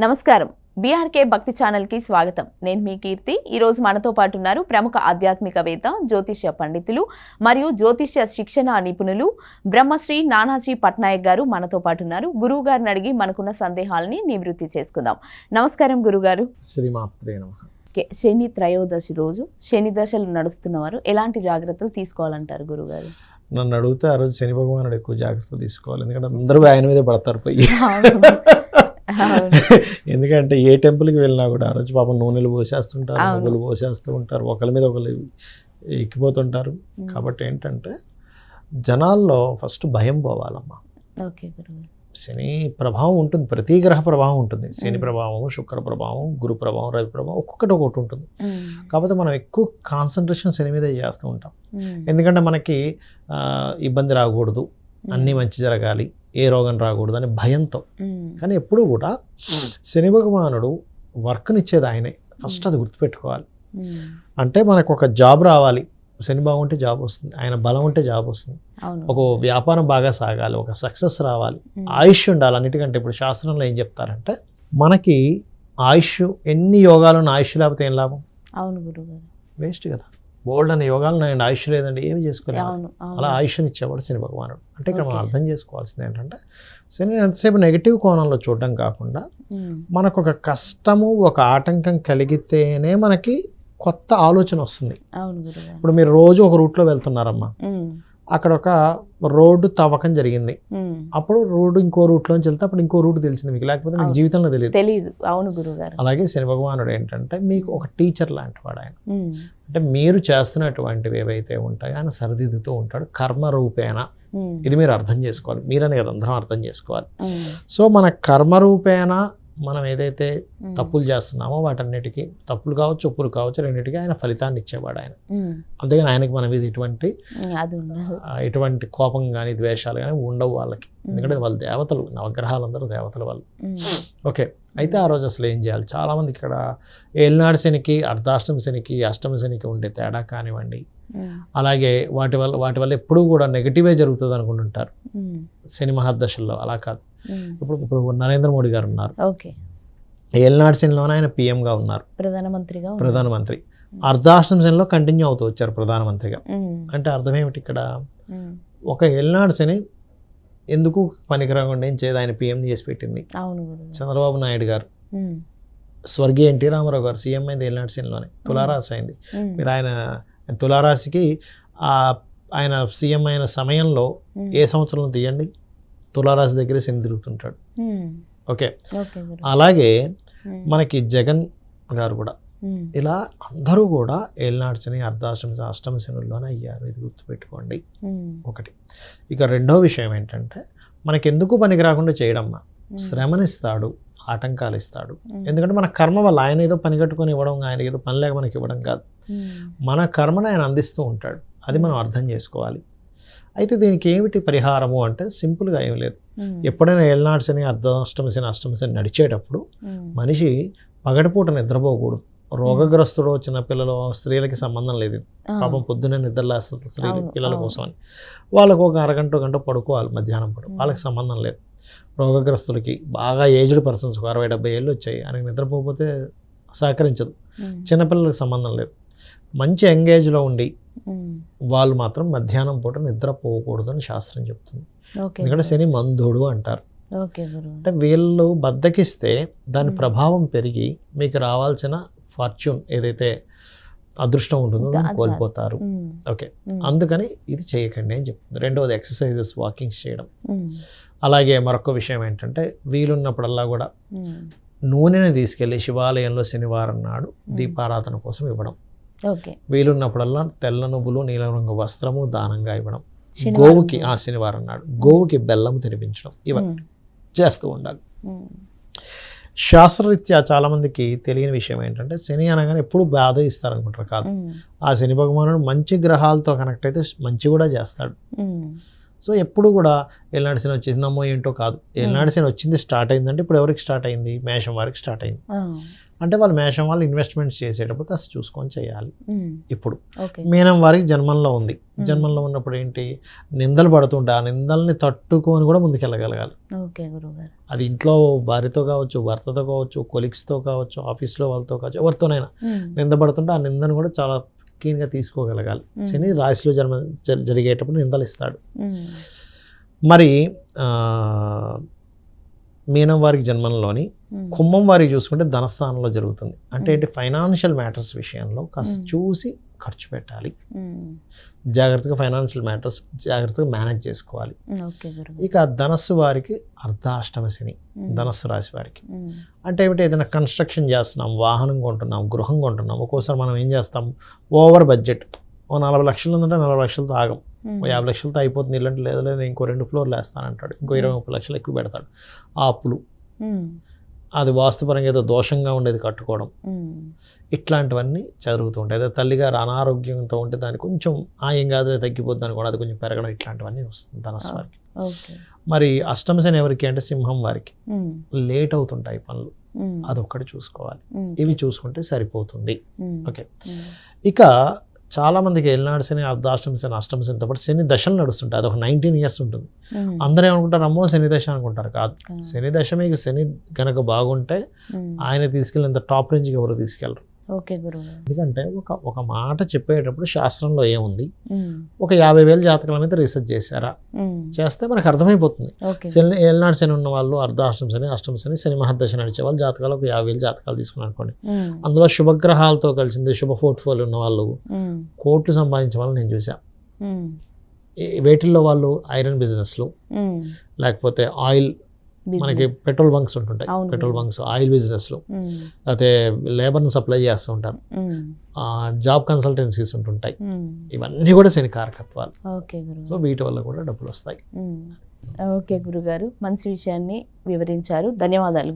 నమస్కారం. బీఆర్కే భక్తి ఛానల్కి స్వాగతం. నేను మీ కీర్తి. ఈరోజు మనతో పాటు ఉన్నారు ప్రముఖ ఆధ్యాత్మికవేత్త, జ్యోతిష్య పండితులు మరియు జ్యోతిష్య శిక్షణ నిపుణులు బ్రహ్మశ్రీ నానాజీ పట్నాయక్ గారు మనతో పాటు ఉన్నారు. గురువు గారిని అడిగి మనకున్న సందేహాలని నివృత్తి చేసుకుందాం. నమస్కారం గురుగారు. శ్రీమాత్రే నమః. శని త్రయోదశి రోజు శని దశలు నడుస్తున్నవారు ఎలాంటి జాగ్రత్తలు తీసుకోవాలంటారు గురుగారు? నన్ను అడిగితే ఆ రోజు శని భగవానుడు ఎక్కువ జాగ్రత్తలు తీసుకోవాలి. ఎందుకంటే అందరూ ఆయన మీదే పడతారు పోయి. ఎందుకంటే ఏ టెంపుల్కి వెళ్ళినా కూడా ఆ రోజు పాపం నూనెలు పోసేస్తుంటారు, మొగ్గులు పోసేస్తూ ఉంటారు, ఒకరి మీద ఒకరు ఎక్కిపోతుంటారు. కాబట్టి ఏంటంటే జనాల్లో ఫస్ట్ భయం పోవాలమ్మా. ఓకే గురుగారు. శని ప్రభావం ఉంటుంది, ప్రతి గ్రహ ప్రభావం ఉంటుంది. శని ప్రభావం, శుక్ర ప్రభావం, గురు ప్రభావం, రవి ప్రభావం, ఒక్కొక్కటి ఒకటి ఉంటుంది. కాకపోతే మనం ఎక్కువ కాన్సన్ట్రేషన్ శని మీద చేస్తూ ఉంటాం. ఎందుకంటే మనకి ఇబ్బంది రాకూడదు, అన్నీ మంచి జరగాలి, ఏ రోగం రాకూడదు అనే భయంతో. కానీ ఎప్పుడూ కూడా శని భగవానుడు వర్క్నిచ్చేది ఆయనే. ఫస్ట్ అది గుర్తుపెట్టుకోవాలి. అంటే మనకు ఒక జాబ్ రావాలి, శని బాగుంటే జాబ్ వస్తుంది, ఆయన బలం ఉంటే జాబ్ వస్తుంది. ఒక వ్యాపారం బాగా సాగాలి, ఒక సక్సెస్ రావాలి, ఆయుష్ ఉండాలి. అన్నిటికంటే ఇప్పుడు శాస్త్రంలో ఏం చెప్తారంటే మనకి ఆయుష్, ఎన్ని యోగాలు ఆయుష్ లేకపోతే ఏం లాభం? అవును గురుగారు, వేస్ట్ కదా. బోల్డ్ అనే యోగాలు నేను ఆయుష్ లేదండి, ఏమి చేసుకోలేదు. అలా ఆయుష్ని ఇచ్చేవాడు శని భగవానుడు. అంటే ఇక్కడ మనం అర్థం చేసుకోవాల్సింది ఏంటంటే శని ఎంతసేపు నెగిటివ్ కోణంలో చూడడం కాకుండా మనకు ఒక కష్టము, ఒక ఆటంకం కలిగితేనే మనకి కొత్త ఆలోచన వస్తుంది. ఇప్పుడు మీరు రోజు ఒక రూట్లో వెళ్తున్నారమ్మా, అక్కడ ఒక రోడ్డు తవ్వకం జరిగింది, అప్పుడు రోడ్డు ఇంకో రూట్లోంచి వెళ్తే అప్పుడు ఇంకో రూట్ తెలిసింది మీకు, లేకపోతే మీకు జీవితంలో తెలియదు. అవును గురుగారు. అలాగే శని భగవానుడు ఏంటంటే మీకు ఒక టీచర్ లాంటి వాడు ఆయన. అంటే మీరు చేస్తున్నటువంటివి ఏవైతే ఉంటాయో ఆయన సరిదిద్దుతూ ఉంటాడు కర్మ రూపేణ. ఇది మీరు అర్థం చేసుకోవాలి, మీరని కదా అందరం అర్థం చేసుకోవాలి. సో మన కర్మ రూపేణ మనం ఏదైతే తప్పులు చేస్తున్నామో వాటన్నిటికీ, తప్పులు కావచ్చు ఒప్పులు కావచ్చు, రెండింటికి ఆయన ఫలితాన్ని ఇచ్చేవాడు ఆయన. అంతేగాని ఆయనకి మన మీద ఎటువంటి కోపం కానీ ద్వేషాలు కానీ ఉండవు వాళ్ళకి. ఎందుకంటే వాళ్ళు దేవతలు, నవగ్రహాలందరూ దేవతలు వాళ్ళు. ఓకే, అయితే ఆ రోజు అసలు ఏం చేయాలి? చాలామంది ఇక్కడ ఏలినాడు శనికి, అర్ధాష్టమి శనికి, అష్టమి శనికి ఉండే తేడా కానివ్వండి, అలాగే వాటి వల్ల ఎప్పుడూ కూడా నెగిటివే జరుగుతుంది అనుకుంటుంటారు శని మహాదశల్లో. అలా కాదు. ఇప్పుడు నరేంద్ర మోడీ గారు ఉన్నారు, ఏలినాడు శనిలోనే ఆయన పిఎంగా ఉన్నారు, ప్రధానమంత్రి. అర్ధాష్టమి శనిలో కంటిన్యూ అవుతూ వచ్చారు ప్రధానమంత్రిగా. అంటే అర్థం ఏమిటి ఇక్కడ? ఒక ఏలినాడు శని ఎందుకు పనికిరాకుండా ఏం చేయదు, ఆయన పిఎం చేసి పెట్టింది చంద్రబాబు నాయుడు గారు. స్వర్గీయ ఎన్టీ రామారావు గారు సీఎం అయింది ఏలినాడు శనిలోనే, తులారాశి అయింది. మీరు ఆయన తులారాశికి ఆయన సీఎం అయిన సమయంలో ఏ సంవత్సరంలో తీయండి, తులారాశి దగ్గరే శని తిరుగుతుంటాడు. ఓకే, అలాగే మనకి జగన్ గారు కూడా ఇలా అందరూ కూడా ఏలినాడు శని, అర్ధాష్టమి, అష్టమి శనుల్లోనే అయ్యారు. ఇది గుర్తుపెట్టుకోండి ఒకటి. ఇక రెండో విషయం ఏంటంటే మనకి ఎందుకు పనికి రాకుండా చేయడమ్మా, శ్రమనిస్తాడు, ఆటంకాలు ఇస్తాడు. ఎందుకంటే మన కర్మ వల్ల ఆయన ఏదో పని కట్టుకొని ఇవ్వడం, ఆయన ఏదో పని లేక మనకి ఇవ్వడం కాదు, మన కర్మను ఆయన అందిస్తూ ఉంటాడు. అది మనం అర్థం చేసుకోవాలి. అయితే దీనికి ఏమిటి పరిహారము అంటే సింపుల్గా ఏమి లేదు. ఎప్పుడైనా ఏలినాడు శని, అర్ధాష్టమి శని, అష్టమి శని నడిచేటప్పుడు మనిషి పగటిపూట నిద్రపోకూడదు. రోగగ్రస్తుడు, చిన్నపిల్లలు, స్త్రీలకి సంబంధం లేదు. పాపం పొద్దున్నే నిద్రలేస్తుంది స్త్రీలు పిల్లల కోసం అని. వాళ్ళకు ఒక అరగంట గంట పడుకోవాలి మధ్యాహ్నం పూట, వాళ్ళకి సంబంధం లేదు. రోగగ్రస్తులకి, బాగా ఏజ్డ్ పర్సన్స్, 60-70 ఏళ్ళు వచ్చాయి, ఆయనకి నిద్రపోతే సహకరించదు. చిన్నపిల్లలకి సంబంధం లేదు. మంచి ఎంగేజ్లో ఉండి వాళ్ళు మాత్రం మధ్యాహ్నం పూట నిద్రపోకూడదు అని శాస్త్రం చెప్తుంది. ఎందుకంటే శని మందుడు అంటారు. అంటే వీళ్ళు బద్దకిస్తే దాని ప్రభావం పెరిగి మీకు రావాల్సిన ఫార్చ్యూన్, ఏదైతే అదృష్టం ఉంటుందో దాన్ని కోల్పోతారు. ఓకే, అందుకని ఇది చేయకండి అని చెప్తుంది. రెండవది ఎక్సర్సైజెస్, వాకింగ్స్ చేయడం. అలాగే మరొక విషయం ఏంటంటే వీలున్నప్పుడల్లా కూడా నూనెని తీసుకెళ్ళి శివాలయంలో శనివారం నాడు దీపారాధన కోసం ఇవ్వడం. వీలున్నప్పుడల్లా తెల్ల నువ్వులు, నీలం రంగు వస్త్రము దానంగా ఇవ్వడం. గోవుకి శనివారం నాడు గోవుకి బెల్లం తినిపించడం, ఇవన్నీ చేస్తూ ఉండాలి. శాస్త్రరీత్యా చాలామందికి తెలియని విషయం ఏంటంటే శని అనగానే ఎప్పుడు బాధ ఇస్తారనుకుంటారు. కాదు, ఆ శని భగవానుడు మంచి గ్రహాలతో కనెక్ట్ అయితే మంచి కూడా చేస్తాడు. సో ఎప్పుడు కూడా ఏలినాడు శని వచ్చేసిందమ్మో ఏంటో కాదు. ఏలినాడు శని వచ్చింది, స్టార్ట్ అయిందంటే ఇప్పుడు ఎవరికి స్టార్ట్ అయింది? మేషం వారికి స్టార్ట్ అయింది. అంటే వాళ్ళు మేషం వాళ్ళు ఇన్వెస్ట్మెంట్స్ చేసేటప్పుడు కాస్త చూసుకొని చేయాలి. ఇప్పుడు ఓకే. మీనం వారికి జన్మంలో ఉంది. జన్మంలో ఉన్నప్పుడు ఏంటి, నిందలు పడుతుంటే ఆ నిందల్ని తట్టుకొని కూడా ముందుకెళ్ళగలగాలి. ఓకే గురుగారు. అది ఇంట్లో భార్యతో కావచ్చు, భర్తతో కావచ్చు, కొలీగ్స్తో కావచ్చు, ఆఫీస్లో వాళ్ళతో కావచ్చు, ఎవరితోనైనా నింద పడుతుంటే ఆ నిందను కూడా చాలా క్లీన్గా తీసుకోగలగాలి. శని రాశిలో జరిగేటప్పుడు నిందలు ఇస్తాడు. మరి మీనం వారికి జన్మంలోని కుంభం వారికి చూసుకుంటే ధనస్థానంలో జరుగుతుంది. అంటే ఏంటి, ఫైనాన్షియల్ మ్యాటర్స్ విషయంలో కాస్త చూసి ఖర్చు పెట్టాలి. జాగ్రత్తగా ఫైనాన్షియల్ మ్యాటర్స్ జాగ్రత్తగా మేనేజ్ చేసుకోవాలి. ఇక ధనస్సు వారికి అర్ధాష్టమ శని, ధనస్సు రాశి వారికి అంటే ఏమిటి, ఏదైనా కన్స్ట్రక్షన్ చేస్తున్నాం, వాహనం కొంటున్నాం, గృహం కొంటున్నాం, ఒక్కోసారి మనం ఏం చేస్తాం, ఓవర్ బడ్జెట్, ఓ 40 లక్షలు ఉందంటే 40 లక్షలతో ఆగం, ఓ 50 లక్షలతో అయిపోతుంది ఇల్లంటే లేదు ఇంకో 2 ఫ్లోర్లు వేస్తానంటాడు, ఇంకో 20-30 లక్షలు ఎక్కువ పెడతాడు. ఆ అప్పులు, అది వాస్తుపరంగా ఏదో దోషంగా ఉండేది కట్టుకోవడం, ఇట్లాంటివన్నీ జరుగుతూ ఉంటాయి. అదే తల్లిగారు అనారోగ్యంతో ఉంటే దాన్ని కొంచెం ఏం కాదు తగ్గిపోద్ది అని కూడా అది కొంచెం పెరగడం, ఇట్లాంటివన్నీ వస్తుంది ధనస్సు వారికి. మరి అష్టమ శని ఎవరికి అంటే సింహం వారికి లేట్ అవుతుంటాయి పనులు, అదొక్కటి చూసుకోవాలి. ఇవి చూసుకుంటే సరిపోతుంది. ఓకే. ఇక చాలా మందికి ఏలినాడు శని, అర్ధాష్టమ శని, అష్టమ శనితో పాటు శని దశలు నడుస్తుంటాయి. అది ఒక 19 years ఉంటుంది. అందరూ ఏమనుకుంటారు, అమ్మో శని దశ అనుకుంటారు. కాదు, శని దశ మీకు శని కనుక బాగుంటే ఆయన తీసుకెళ్ళినంత టాప్ రేంజ్కి ఎవరు తీసుకెళ్ళరు. ఓకే గురువు. ఎందుకంటే ఒక మాట చెప్పేటప్పుడు శాస్త్రంలో ఏముంది, ఒక 50,000 జాతకాల మీద రీసెర్చ్ చేశారా, చేస్తే మనకు అర్థమైపోతుంది. శని ఏలినాడు శని ఉన్న వాళ్ళు, అర్ధాష్టమ శని, అష్టమ శని, శని మహర్దశ నడిచే వాళ్ళు జాతకాలు ఒక 50,000 జాతకాలు తీసుకుని అనుకోండి. అందులో శుభగ్రహాలతో కలిసింది శుభ పోర్ట్ఫోలియో ఉన్న వాళ్ళు కోట్లు సంపాదించే వాళ్ళు నేను చూసా. వేటిల్లో వాళ్ళు ఐరన్ బిజినెస్లు, లేకపోతే ఆయిల్, మనకి పెట్రోల్ బంక్స్ ఉంటుంటాయి, పెట్రోల్ బంక్స్, ఆయిల్ బిజినెస్లు, లేకపోతే లేబర్ని సప్లై చేస్తూ ఉంటారు, జాబ్ కన్సల్టెన్సీస్ ఉంటుంటాయి. ఇవన్నీ కూడా శని కారకత్వాలు. సో వీటి వల్ల కూడా డబ్బులు వస్తాయి. ఓకే గురుగారు, మంచి విషయాన్ని వివరించారు. ధన్యవాదాలు.